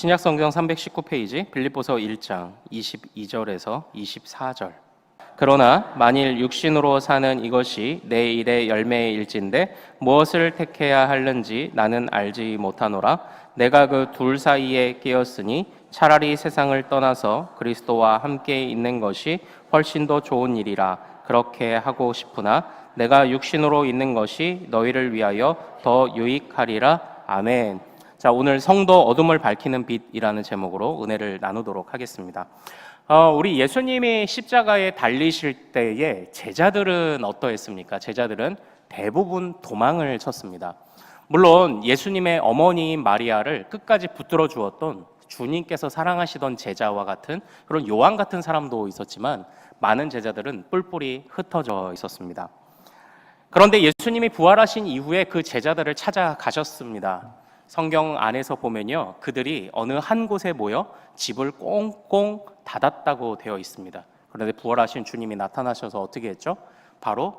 신약성경 319페이지 빌립보서 1장 22절에서 24절. 그러나 만일 육신으로 사는 이것이 내 일의 열매일진데 무엇을 택해야 하는지 나는 알지 못하노라. 내가 그 둘 사이에 끼었으니 차라리 세상을 떠나서 그리스도와 함께 있는 것이 훨씬 더 좋은 일이라 그렇게 하고 싶으나 내가 육신으로 있는 것이 너희를 위하여 더 유익하리라. 아멘. 자, 오늘 성도 어둠을 밝히는 빛이라는 제목으로 은혜를 나누도록 하겠습니다. 우리 예수님이 십자가에 달리실 때에 제자들은 어떠했습니까? 제자들은 대부분 도망을 쳤습니다. 물론 예수님의 어머니인 마리아를 끝까지 붙들어 주었던 주님께서 사랑하시던 제자와 같은 그런 요한 같은 사람도 있었지만 많은 제자들은 뿔뿔이 흩어져 있었습니다. 그런데 예수님이 부활하신 이후에 그 제자들을 찾아가셨습니다. 성경 안에서 보면요, 그들이 어느 한 곳에 모여 집을 꽁꽁 닫았다고 되어 있습니다. 그런데 부활하신 주님이 나타나셔서 어떻게 했죠? 바로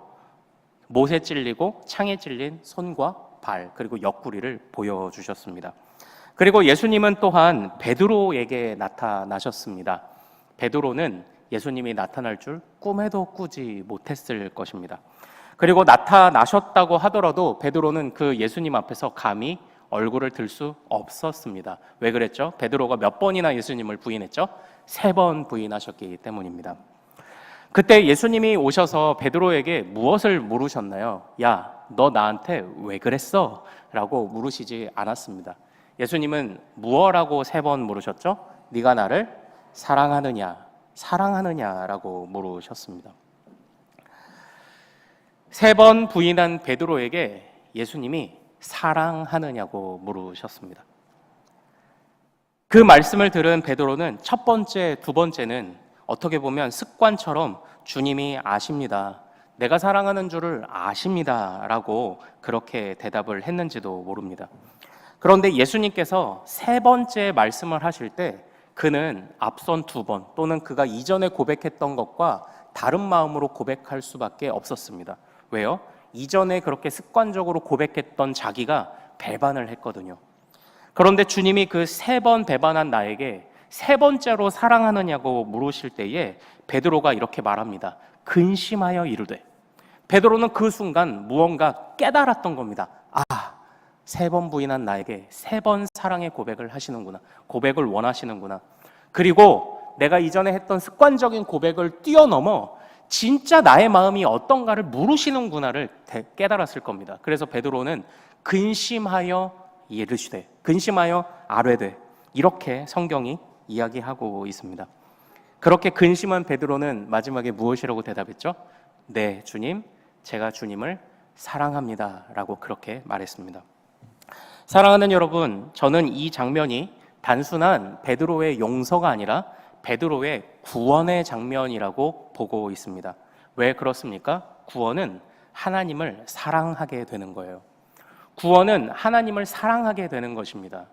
못에 찔리고 창에 찔린 손과 발 그리고 옆구리를 보여주셨습니다. 그리고 예수님은 또한 베드로에게 나타나셨습니다. 베드로는 예수님이 나타날 줄 꿈에도 꾸지 못했을 것입니다. 그리고 나타나셨다고 하더라도 베드로는 그 예수님 앞에서 감히 얼굴을 들 수 없었습니다. 왜 그랬죠? 베드로가 몇 번이나 예수님을 부인했죠? 3번 부인하셨기 때문입니다. 그때 예수님이 오셔서 베드로에게 무엇을 물으셨나요? 야, 너 나한테 왜 그랬어? 라고 물으시지 않았습니다. 예수님은 무엇라고 3번 물으셨죠? 네가 나를 사랑하느냐라고 물으셨습니다. 3번 부인한 베드로에게 예수님이 사랑하느냐고 물으셨습니다. 그 말씀을 들은 베드로는 첫 번째, 두 번째는 어떻게 보면 습관처럼 주님이 아십니다. 내가 사랑하는 줄을 아십니다. 라고 그렇게 대답을 했는지도 모릅니다. 그런데 예수님께서 3번째 말씀을 하실 때 그는 앞선 2번 또는 그가 이전에 고백했던 것과 다른 마음으로 고백할 수밖에 없었습니다. 왜요? 이전에 그렇게 습관적으로 고백했던 자기가 배반을 했거든요. 그런데 주님이 그 3번 배반한 나에게 3번째로 사랑하느냐고 물으실 때에 베드로가 이렇게 말합니다. 근심하여 이르되. 베드로는 그 순간 무언가 깨달았던 겁니다. 3번 부인한 나에게 3번 사랑의 고백을 하시는구나. 고백을 원하시는구나. 그리고 내가 이전에 했던 습관적인 고백을 뛰어넘어 진짜 나의 마음이 어떤가를 물으시는구나를 깨달았을 겁니다. 그래서 베드로는 근심하여 이르시되, 근심하여 아뢰되 이렇게 성경이 이야기하고 있습니다. 그렇게 근심한 베드로는 마지막에 무엇이라고 대답했죠? 네, 주님, 제가 주님을 사랑합니다 라고 그렇게 말했습니다. 사랑하는 여러분, 저는 이 장면이 단순한 베드로의 용서가 아니라 베드로의 구원의 장면이라고 보고 있습니다. 왜 그렇습니까? 구원은 하나님을 사랑하게 되는 거예요. 구원은 하나님을 사랑하게 되는 것입니다.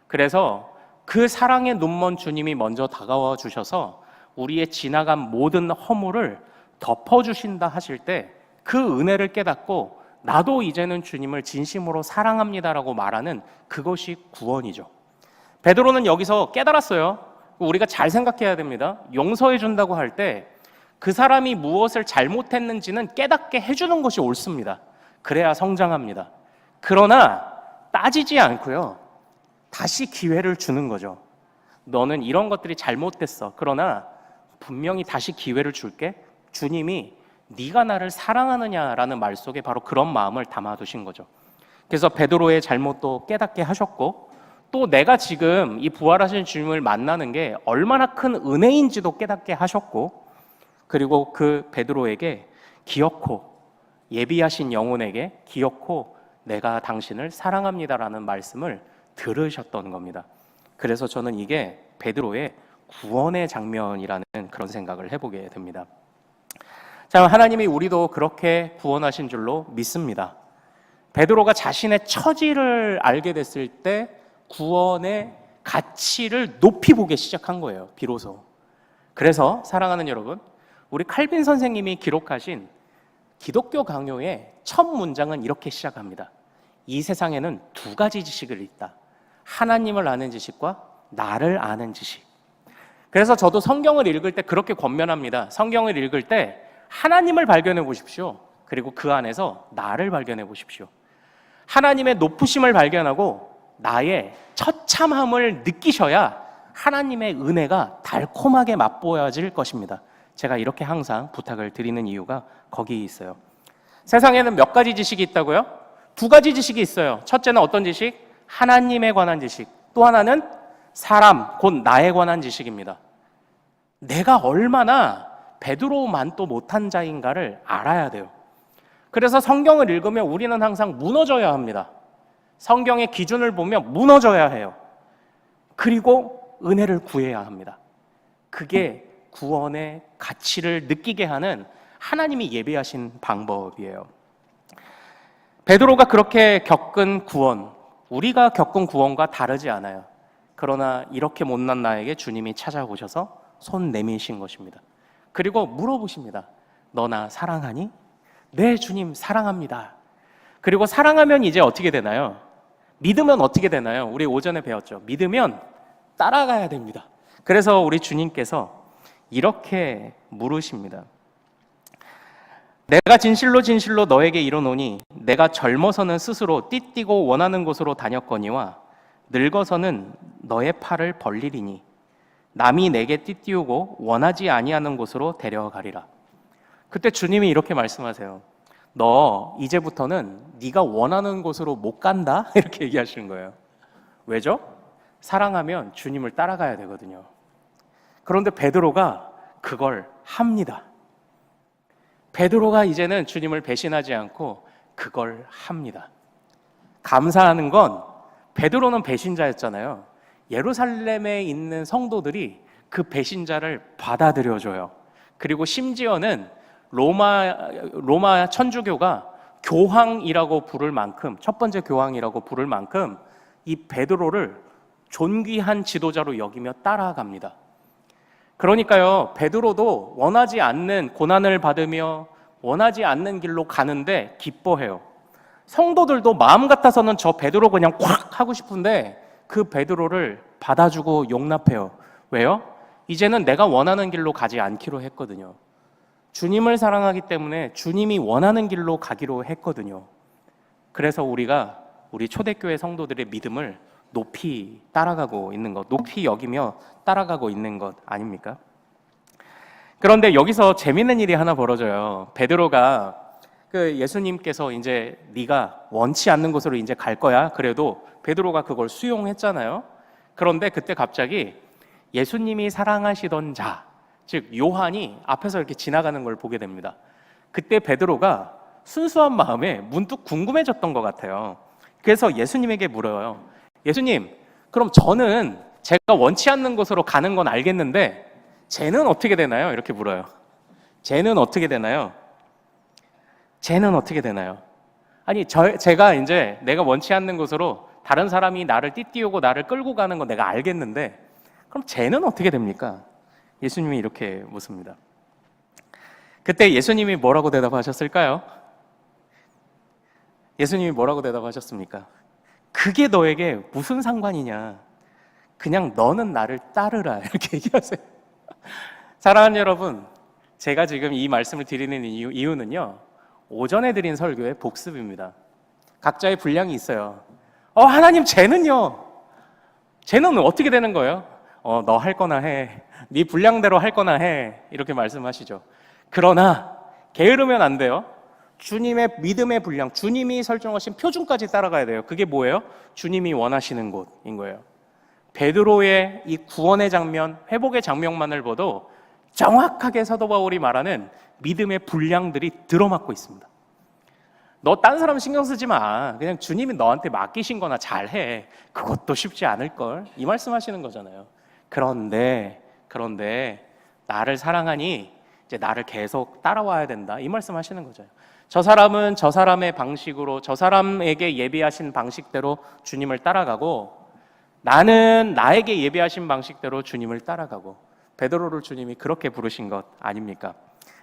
그래서 그 사랑의 눈먼 주님이 먼저 다가와 주셔서 우리의 지나간 모든 허물을 덮어주신다 하실 때 그 은혜를 깨닫고 나도 이제는 주님을 진심으로 사랑합니다라고 말하는 그것이 구원이죠. 베드로는 여기서 깨달았어요. 우리가 잘 생각해야 됩니다. 용서해 준다고 할 때 그 사람이 무엇을 잘못했는지는 깨닫게 해주는 것이 옳습니다. 그래야 성장합니다. 그러나 따지지 않고요, 다시 기회를 주는 거죠. 너는 이런 것들이 잘못됐어. 그러나 분명히 다시 기회를 줄게. 주님이 네가 나를 사랑하느냐라는 말 속에 바로 그런 마음을 담아두신 거죠. 그래서 베드로의 잘못도 깨닫게 하셨고 또 내가 지금 이 부활하신 주님을 만나는 게 얼마나 큰 은혜인지도 깨닫게 하셨고, 그리고 그 베드로에게 기어코, 예비하신 영혼에게 기어코 내가 당신을 사랑합니다라는 말씀을 들으셨던 겁니다. 그래서 저는 이게 베드로의 구원의 장면이라는 그런 생각을 해보게 됩니다. 자, 하나님이 우리도 그렇게 구원하신 줄로 믿습니다. 베드로가 자신의 처지를 알게 됐을 때 구원의 가치를 높이 보기 시작한 거예요, 비로소. 그래서 사랑하는 여러분, 우리 칼빈 선생님이 기록하신 기독교 강요의 첫 문장은 이렇게 시작합니다. 이 세상에는 2가지 지식을 있다. 하나님을 아는 지식과 나를 아는 지식. 그래서 저도 성경을 읽을 때 그렇게 권면합니다. 성경을 읽을 때 하나님을 발견해 보십시오. 그리고 그 안에서 나를 발견해 보십시오. 하나님의 높으심을 발견하고 나의 처참함을 느끼셔야 하나님의 은혜가 달콤하게 맛보여질 것입니다. 제가 이렇게 항상 부탁을 드리는 이유가 거기 있어요. 세상에는 몇 가지 지식이 있다고요? 두 가지 지식이 있어요. 첫째는 어떤 지식? 하나님에 관한 지식. 또 하나는 사람, 곧 나에 관한 지식입니다. 내가 얼마나 베드로만도 못한 자인가를 알아야 돼요. 그래서 성경을 읽으면 우리는 항상 무너져야 합니다. 성경의 기준을 보면 무너져야 해요. 그리고 은혜를 구해야 합니다. 그게 구원의 가치를 느끼게 하는 하나님이 예비하신 방법이에요. 베드로가 그렇게 겪은 구원, 우리가 겪은 구원과 다르지 않아요. 그러나 이렇게 못난 나에게 주님이 찾아오셔서 손 내미신 것입니다. 그리고 물어보십니다. 너 나 사랑하니? 네, 주님 사랑합니다. 그리고 사랑하면 이제 어떻게 되나요? 믿으면 어떻게 되나요? 우리 오전에 배웠죠. 믿으면 따라가야 됩니다. 그래서 우리 주님께서 이렇게 물으십니다. 내가 진실로 진실로 너에게 이르노니 내가 젊어서는 스스로 띠띠고 원하는 곳으로 다녔거니와 늙어서는 너의 팔을 벌리리니 남이 내게 띠띠우고 원하지 아니하는 곳으로 데려가리라. 그때 주님이 이렇게 말씀하세요. 너 이제부터는 네가 원하는 곳으로 못 간다? 이렇게 얘기하시는 거예요. 왜죠? 사랑하면 주님을 따라가야 되거든요. 그런데 베드로가 그걸 합니다. 베드로가 이제는 주님을 배신하지 않고 그걸 합니다. 감사하는 건 베드로는 배신자였잖아요. 예루살렘에 있는 성도들이 그 배신자를 받아들여줘요. 그리고 심지어는 로마 천주교가 교황이라고 부를 만큼, 첫 번째 교황이라고 부를 만큼 이 베드로를 존귀한 지도자로 여기며 따라갑니다. 그러니까요, 베드로도 원하지 않는 고난을 받으며 원하지 않는 길로 가는데 기뻐해요. 성도들도 마음 같아서는 저 베드로 그냥 콱 하고 싶은데 그 베드로를 받아주고 용납해요. 왜요? 이제는 내가 원하는 길로 가지 않기로 했거든요. 주님을 사랑하기 때문에 주님이 원하는 길로 가기로 했거든요. 그래서 우리가 우리 초대교회 성도들의 믿음을 높이 따라가고 있는 것, 높이 여기며 따라가고 있는 것 아닙니까? 그런데 여기서 재밌는 일이 하나 벌어져요. 베드로가 예수님께서 이제 네가 원치 않는 곳으로 이제 갈 거야. 그래도 베드로가 그걸 수용했잖아요. 그런데 그때 갑자기 예수님이 사랑하시던 자, 즉 요한이 앞에서 이렇게 지나가는 걸 보게 됩니다. 그때 베드로가 순수한 마음에 문득 궁금해졌던 것 같아요. 그래서 예수님에게 물어요. 예수님, 그럼 저는 제가 원치 않는 곳으로 가는 건 알겠는데 쟤는 어떻게 되나요? 이렇게 물어요. 쟤는 어떻게 되나요? 쟤는 어떻게 되나요? 아니, 제가 이제 내가 원치 않는 곳으로 다른 사람이 나를 띠띠우고 나를 끌고 가는 건 내가 알겠는데 그럼 쟤는 어떻게 됩니까? 예수님이 이렇게 묻습니다. 그때 예수님이 뭐라고 대답하셨을까요? 예수님이 뭐라고 대답하셨습니까? 그게 너에게 무슨 상관이냐? 그냥 너는 나를 따르라. 이렇게 얘기하세요. 사랑하는 여러분, 제가 지금 이 말씀을 드리는 이유는요, 오전에 드린 설교의 복습입니다. 각자의 분량이 있어요. 하나님, 쟤는요? 쟤는 어떻게 되는 거예요? 너 할 거나 해. 네 분량대로 할 거나 해. 이렇게 말씀하시죠. 그러나 게으르면 안 돼요. 주님의 믿음의 분량, 주님이 설정하신 표준까지 따라가야 돼요. 그게 뭐예요? 주님이 원하시는 곳인 거예요. 베드로의 이 구원의 장면, 회복의 장면만을 봐도 정확하게 사도 바울이 말하는 믿음의 분량들이 들어맞고 있습니다. 너 딴 사람 신경 쓰지 마. 그냥 주님이 너한테 맡기신 거나 잘해. 그것도 쉽지 않을걸. 이 말씀하시는 거잖아요. 그런데 나를 사랑하니 이제 나를 계속 따라와야 된다. 이 말씀하시는 거죠. 저 사람은 저 사람의 방식으로, 저 사람에게 예비하신 방식대로 주님을 따라가고 나는 나에게 예비하신 방식대로 주님을 따라가고 베드로를 주님이 그렇게 부르신 것 아닙니까?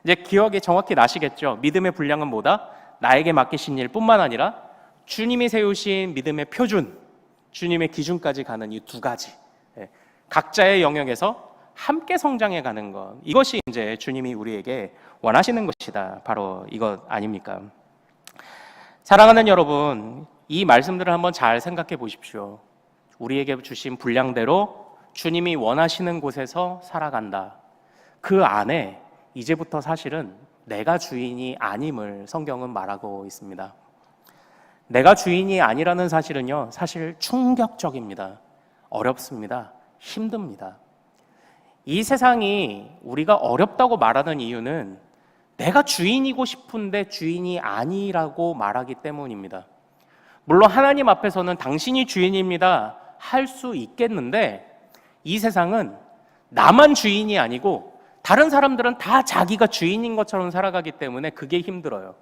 이제 기억에 정확히 나시겠죠? 믿음의 분량은 뭐다? 나에게 맡기신 일뿐만 아니라 주님이 세우신 믿음의 표준, 주님의 기준까지 가는 이 두 가지. 각자의 영역에서 함께 성장해 가는 것. 이것이 이제 주님이 우리에게 원하시는 것이다. 바로 이것 아닙니까? 사랑하는 여러분, 이 말씀들을 한번 잘 생각해 보십시오. 우리에게 주신 분량대로 주님이 원하시는 곳에서 살아간다. 그 안에 이제부터 사실은 내가 주인이 아님을 성경은 말하고 있습니다. 내가 주인이 아니라는 사실은요, 사실 충격적입니다. 어렵습니다. 힘듭니다. 이 세상이 우리가 어렵다고 말하는 이유는 내가 주인이고 싶은데 주인이 아니라고 말하기 때문입니다. 물론 하나님 앞에서는 당신이 주인입니다 할 수 있겠는데, 이 세상은 나만 주인이 아니고 다른 사람들은 다 자기가 주인인 것처럼 살아가기 때문에 그게 힘들어요.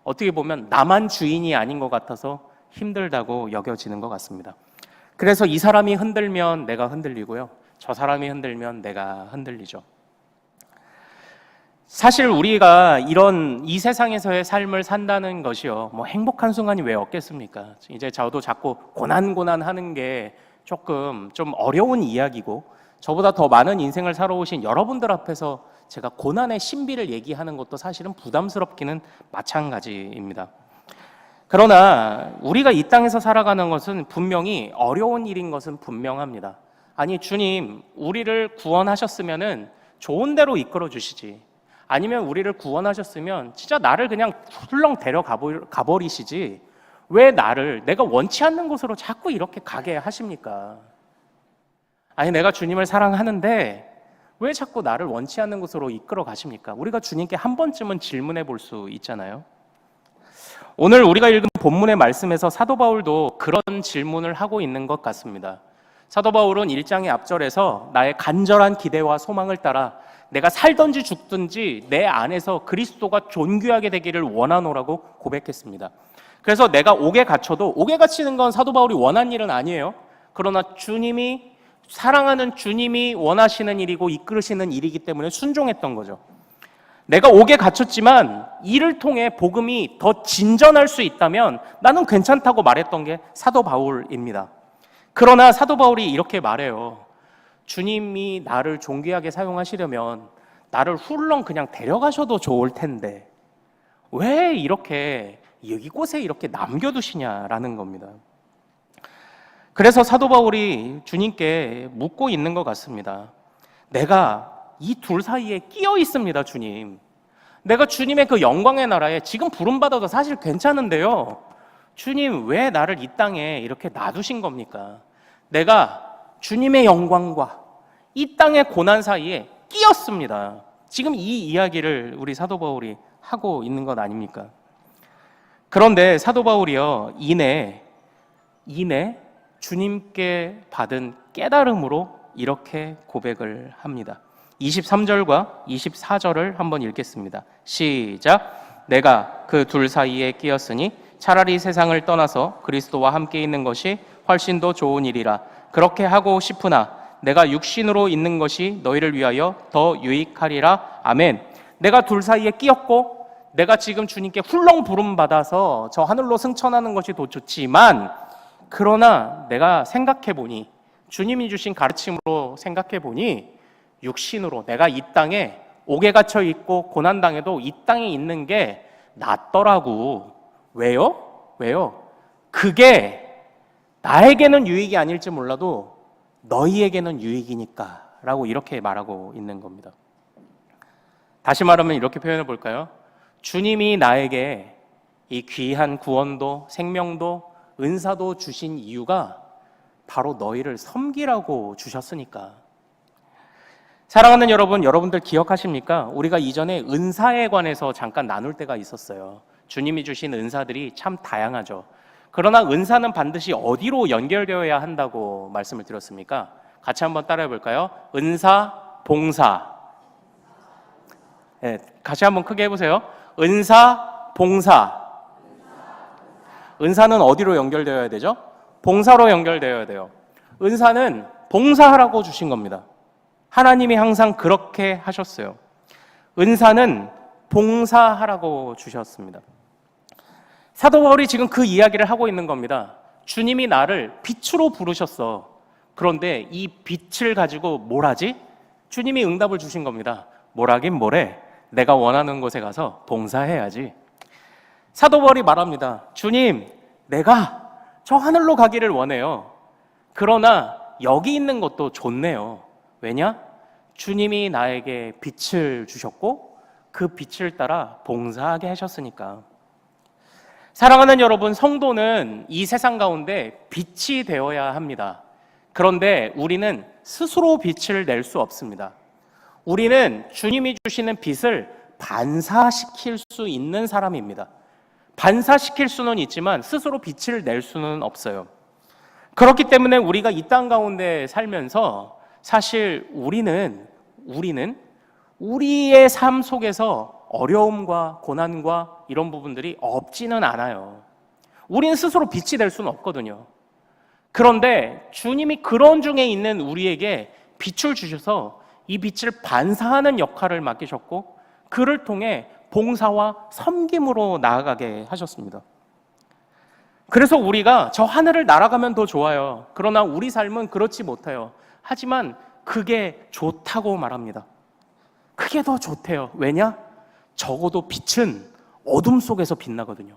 어떻게 보면 나만 주인이 아닌 것 같아서 힘들다고 여겨지는 것 같습니다. 그래서 이 사람이 흔들면 내가 흔들리고요, 저 사람이 흔들면 내가 흔들리죠. 사실 우리가 이 세상에서의 삶을 산다는 것이요, 뭐 행복한 순간이 왜 없겠습니까? 이제 저도 자꾸 고난 하는 게 조금 좀 어려운 이야기고, 저보다 더 많은 인생을 살아오신 여러분들 앞에서 제가 고난의 신비를 얘기하는 것도 사실은 부담스럽기는 마찬가지입니다. 그러나 우리가 이 땅에서 살아가는 것은 분명히 어려운 일인 것은 분명합니다. 아니, 주님, 우리를 구원하셨으면은 좋은 데로 이끌어 주시지. 아니면 우리를 구원하셨으면 진짜 나를 그냥 훌렁 가버리시지. 왜 나를 내가 원치 않는 곳으로 자꾸 이렇게 가게 하십니까? 아니, 내가 주님을 사랑하는데 왜 자꾸 나를 원치 않는 곳으로 이끌어 가십니까? 우리가 주님께 한 번쯤은 질문해 볼 수 있잖아요. 오늘 우리가 읽은 본문의 말씀에서 사도 바울도 그런 질문을 하고 있는 것 같습니다. 사도 바울은 1장의 앞절에서 나의 간절한 기대와 소망을 따라 내가 살든지 죽든지 내 안에서 그리스도가 존귀하게 되기를 원하노라고 고백했습니다. 그래서 내가 옥에 갇혀도, 옥에 갇히는 건 사도 바울이 원한 일은 아니에요. 그러나 사랑하는 주님이 원하시는 일이고 이끌으시는 일이기 때문에 순종했던 거죠. 내가 옥에 갇혔지만 이를 통해 복음이 더 진전할 수 있다면 나는 괜찮다고 말했던 게 사도 바울입니다. 그러나 사도 바울이 이렇게 말해요. 주님이 나를 존귀하게 사용하시려면 나를 훌렁 그냥 데려가셔도 좋을 텐데 왜 이렇게 이곳에 이렇게 남겨두시냐라는 겁니다. 그래서 사도 바울이 주님께 묻고 있는 것 같습니다. 내가 이 둘 사이에 끼어 있습니다, 주님. 내가 주님의 그 영광의 나라에 지금 부름받아도 사실 괜찮은데요, 주님 왜 나를 이 땅에 이렇게 놔두신 겁니까? 내가 주님의 영광과 이 땅의 고난 사이에 끼었습니다. 지금 이 이야기를 우리 사도 바울이 하고 있는 것 아닙니까? 그런데 사도 바울이요, 이내 주님께 받은 깨달음으로 이렇게 고백을 합니다. 23절과 24절을 한번 읽겠습니다. 시작. 내가 그 둘 사이에 끼었으니 차라리 세상을 떠나서 그리스도와 함께 있는 것이 훨씬 더 좋은 일이라. 그렇게 하고 싶으나 내가 육신으로 있는 것이 너희를 위하여 더 유익하리라. 아멘. 내가 둘 사이에 끼었고 내가 지금 주님께 훌렁 부름받아서 저 하늘로 승천하는 것이 더 좋지만, 그러나 내가 생각해보니, 주님이 주신 가르침으로 생각해보니 육신으로 내가 이 땅에 옥에 갇혀 있고 고난당해도 이 땅에 있는 게 낫더라고. 왜요? 그게 나에게는 유익이 아닐지 몰라도 너희에게는 유익이니까 라고 이렇게 말하고 있는 겁니다. 다시 말하면 이렇게 표현해 볼까요? 주님이 나에게 이 귀한 구원도 생명도 은사도 주신 이유가 바로 너희를 섬기라고 주셨으니까. 사랑하는 여러분, 여러분들 기억하십니까? 우리가 이전에 은사에 관해서 잠깐 나눌 때가 있었어요. 주님이 주신 은사들이 참 다양하죠. 그러나 은사는 반드시 어디로 연결되어야 한다고 말씀을 드렸습니까? 같이 한번 따라해 볼까요? 은사, 봉사. 네, 같이 한번 크게 해보세요. 은사, 봉사. 은사는 어디로 연결되어야 되죠? 봉사로 연결되어야 돼요. 은사는 봉사하라고 주신 겁니다. 하나님이 항상 그렇게 하셨어요. 은사는 봉사하라고 주셨습니다. 사도 바울이 지금 그 이야기를 하고 있는 겁니다. 주님이 나를 빛으로 부르셨어. 그런데 이 빛을 가지고 뭘 하지? 주님이 응답을 주신 겁니다. 뭘 하긴 뭐래. 내가 원하는 곳에 가서 봉사해야지. 사도 바울이 말합니다. 주님, 내가 저 하늘로 가기를 원해요. 그러나 여기 있는 것도 좋네요. 왜냐? 주님이 나에게 빛을 주셨고 그 빛을 따라 봉사하게 하셨으니까. 사랑하는 여러분, 성도는 이 세상 가운데 빛이 되어야 합니다. 그런데 우리는 스스로 빛을 낼 수 없습니다. 우리는 주님이 주시는 빛을 반사시킬 수 있는 사람입니다. 반사시킬 수는 있지만 스스로 빛을 낼 수는 없어요. 그렇기 때문에 우리가 이 땅 가운데 살면서 사실 우리는 우리의 삶 속에서 어려움과 고난과 이런 부분들이 없지는 않아요. 우리는 스스로 빛이 될 수는 없거든요. 그런데 주님이 그런 중에 있는 우리에게 빛을 주셔서 이 빛을 반사하는 역할을 맡기셨고 그를 통해 봉사와 섬김으로 나아가게 하셨습니다. 그래서 우리가 저 하늘을 날아가면 더 좋아요. 그러나 우리 삶은 그렇지 못해요. 하지만 그게 좋다고 말합니다. 그게 더 좋대요. 왜냐? 적어도 빛은 어둠 속에서 빛나거든요.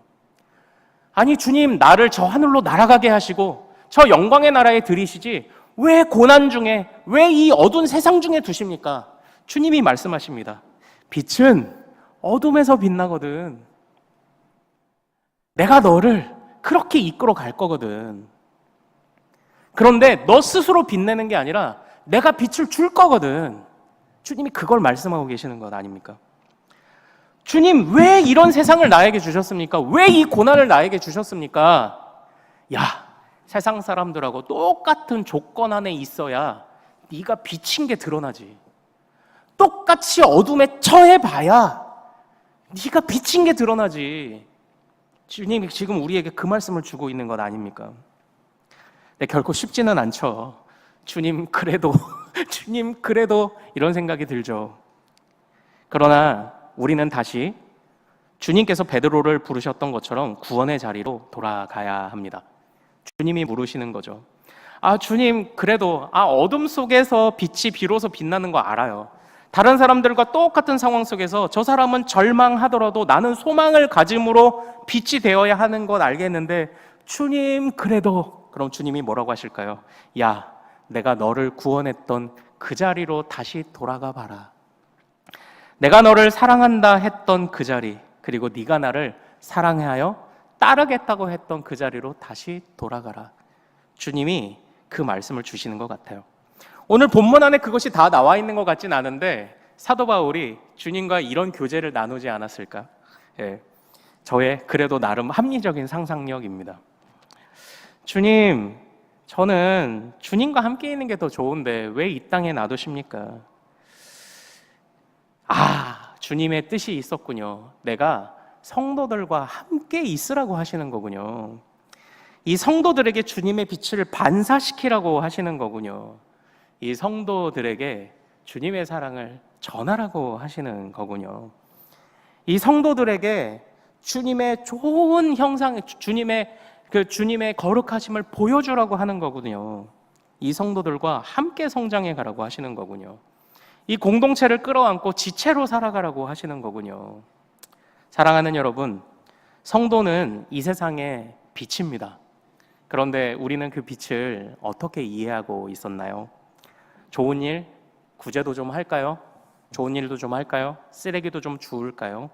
아니 주님, 나를 저 하늘로 날아가게 하시고 저 영광의 나라에 들이시지 왜 고난 중에, 왜 이 어두운 세상 중에 두십니까? 주님이 말씀하십니다. 빛은 어둠에서 빛나거든. 내가 너를 그렇게 이끌어 갈 거거든. 그런데 너 스스로 빛내는 게 아니라 내가 빛을 줄 거거든. 주님이 그걸 말씀하고 계시는 것 아닙니까? 주님, 왜 이런 세상을 나에게 주셨습니까? 왜 이 고난을 나에게 주셨습니까? 야, 세상 사람들하고 똑같은 조건 안에 있어야 네가 비친 게 드러나지. 똑같이 어둠에 처해봐야 네가 비친 게 드러나지. 주님이 지금 우리에게 그 말씀을 주고 있는 것 아닙니까? 근데 결코 쉽지는 않죠. 주님 그래도 주님 그래도 이런 생각이 들죠. 그러나 우리는 다시 주님께서 베드로를 부르셨던 것처럼 구원의 자리로 돌아가야 합니다. 주님이 물으시는 거죠. 아 주님, 그래도 어둠 속에서 빛이 비로소 빛나는 거 알아요. 다른 사람들과 똑같은 상황 속에서 저 사람은 절망하더라도 나는 소망을 가짐으로 빛이 되어야 하는 건 알겠는데 주님 그래도, 그럼 주님이 뭐라고 하실까요? 야, 내가 너를 구원했던 그 자리로 다시 돌아가 봐라. 내가 너를 사랑한다 했던 그 자리, 그리고 네가 나를 사랑하여 따르겠다고 했던 그 자리로 다시 돌아가라. 주님이 그 말씀을 주시는 것 같아요. 오늘 본문 안에 그것이 다 나와 있는 것 같진 않은데 사도 바울이 주님과 이런 교제를 나누지 않았을까? 예, 저의 그래도 나름 합리적인 상상력입니다. 주님, 저는 주님과 함께 있는 게 더 좋은데 왜 이 땅에 놔두십니까? 주님의 뜻이 있었군요. 내가 성도들과 함께 있으라고 하시는 거군요. 이 성도들에게 주님의 빛을 반사시키라고 하시는 거군요. 이 성도들에게 주님의 사랑을 전하라고 하시는 거군요. 이 성도들에게 주님의 좋은 형상, 주님의 거룩하심을 보여주라고 하는 거군요. 이 성도들과 함께 성장해 가라고 하시는 거군요. 이 공동체를 끌어안고 지체로 살아가라고 하시는 거군요. 사랑하는 여러분, 성도는 이 세상의 빛입니다. 그런데 우리는 그 빛을 어떻게 이해하고 있었나요? 좋은 일, 구제도 좀 할까요? 좋은 일도 좀 할까요? 쓰레기도 좀 주울까요?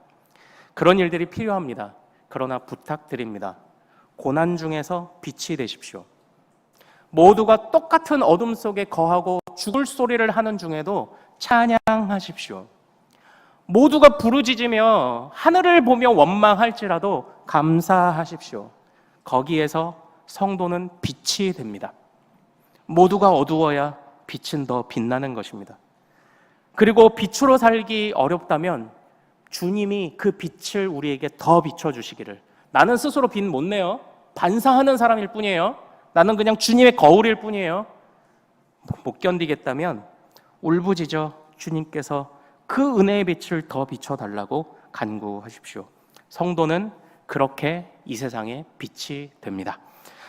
그런 일들이 필요합니다. 그러나 부탁드립니다. 고난 중에서 빛이 되십시오. 모두가 똑같은 어둠 속에 거하고 죽을 소리를 하는 중에도 찬양하십시오. 모두가 부르짖으며 하늘을 보며 원망할지라도 감사하십시오. 거기에서 성도는 빛이 됩니다. 모두가 어두워야 빛은 더 빛나는 것입니다. 그리고 빛으로 살기 어렵다면 주님이 그 빛을 우리에게 더 비춰주시기를. 나는 스스로 빛 못 내요. 반사하는 사람일 뿐이에요. 나는 그냥 주님의 거울일 뿐이에요. 못 견디겠다면 울부짖어 주님께서 그 은혜의 빛을 더 비춰달라고 간구하십시오. 성도는 그렇게 이 세상에 빛이 됩니다.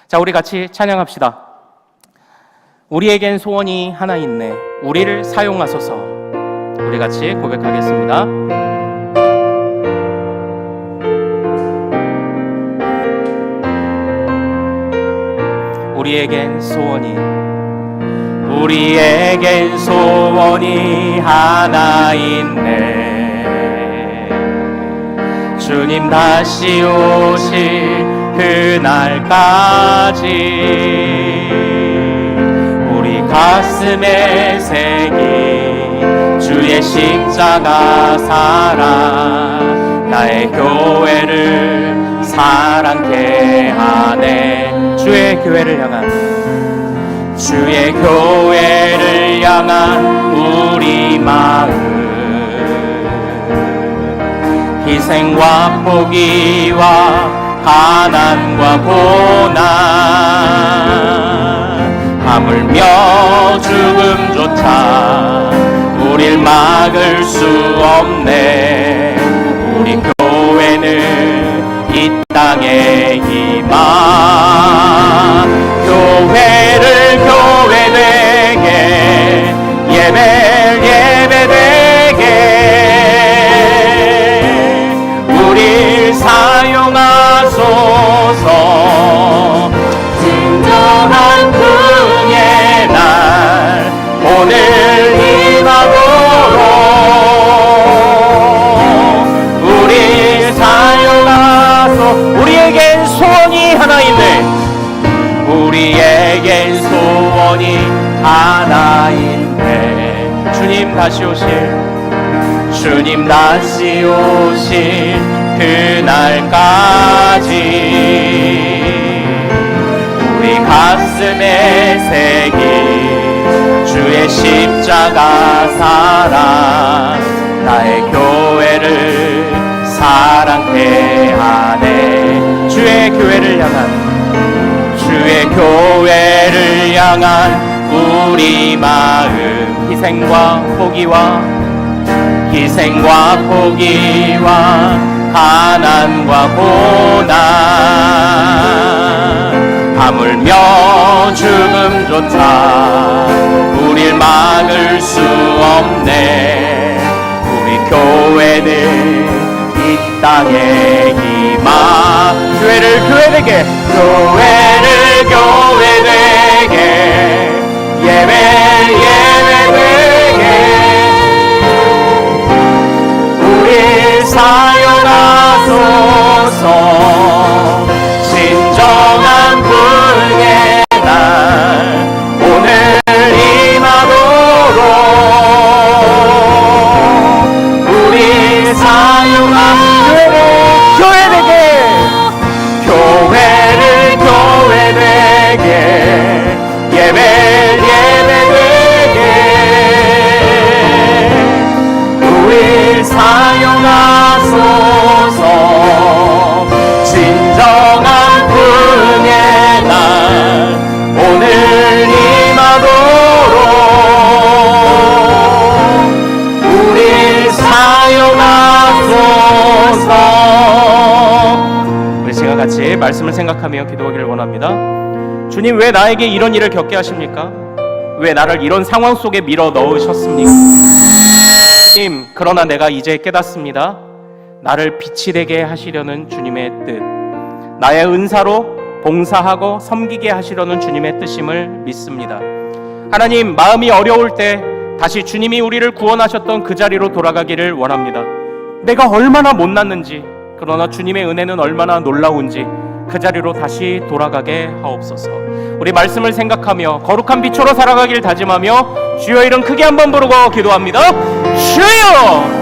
자, 우리 같이 찬양합시다. 우리에겐 소원이 하나 있네. 우리를 사용하소서. 우리 같이 고백하겠습니다. 우리에겐 소원이 하나 있네. 주님 다시 오실 그날까지 우리 가슴에 새긴 주의 십자가 사랑, 나의 교회를 사랑케 하네. 주의 교회를 향한 우리 마음, 희생과 포기와 가난과 고난, 하물며 죽음조차 우릴 막을 수 없네. 우리 교회는 이 땅의 희망, 교회를 교회되게, 예배를 예배되게 우릴 사용하소서. 진정한 긍휼의 날 오늘 임하도록 우릴 사용하소서. 우리에겐 소원이 하나 있네. 우리에겐 소원이 하나 있네. 주님 다시 오실 그날까지 우리 가슴에 새긴 주의 십자가 사랑, 나의 교회를 사랑케 하네. 주의 교회를 향한 우리 마음, 희생과 포기와 가난과 고난, 하물며 죽음조차 우릴 막을 수 없네. 우리 교회는 이 땅의 희망, 교회를 교회되게, 예배되게 우릴 사용하소서. 진정한 긍휼의 날 오늘 임하도록 우릴 사용한 교회를 교회되게, 예배되게 우릴 사용하소서. 진정한 긍휼의 날 오늘 임하도록 우릴 사용하소서. 우리 제가 같이 말씀을 생각하며 기도하기를 원합니다. 주님, 왜 나에게 이런 일을 겪게 하십니까? 왜 나를 이런 상황 속에 밀어 넣으셨습니까? 주님, 그러나 내가 이제 깨닫습니다. 나를 빛이 되게 하시려는 주님의 뜻, 나의 은사로 봉사하고 섬기게 하시려는 주님의 뜻임을 믿습니다. 하나님, 마음이 어려울 때 다시 주님이 우리를 구원하셨던 그 자리로 돌아가기를 원합니다. 내가 얼마나 못났는지, 그러나 주님의 은혜는 얼마나 놀라운지 그 자리로 다시 돌아가게 하옵소서. 우리 말씀을 생각하며 거룩한 빛으로 살아가길 다짐하며 주여 이름 크게 한번 부르고 기도합니다. 주여!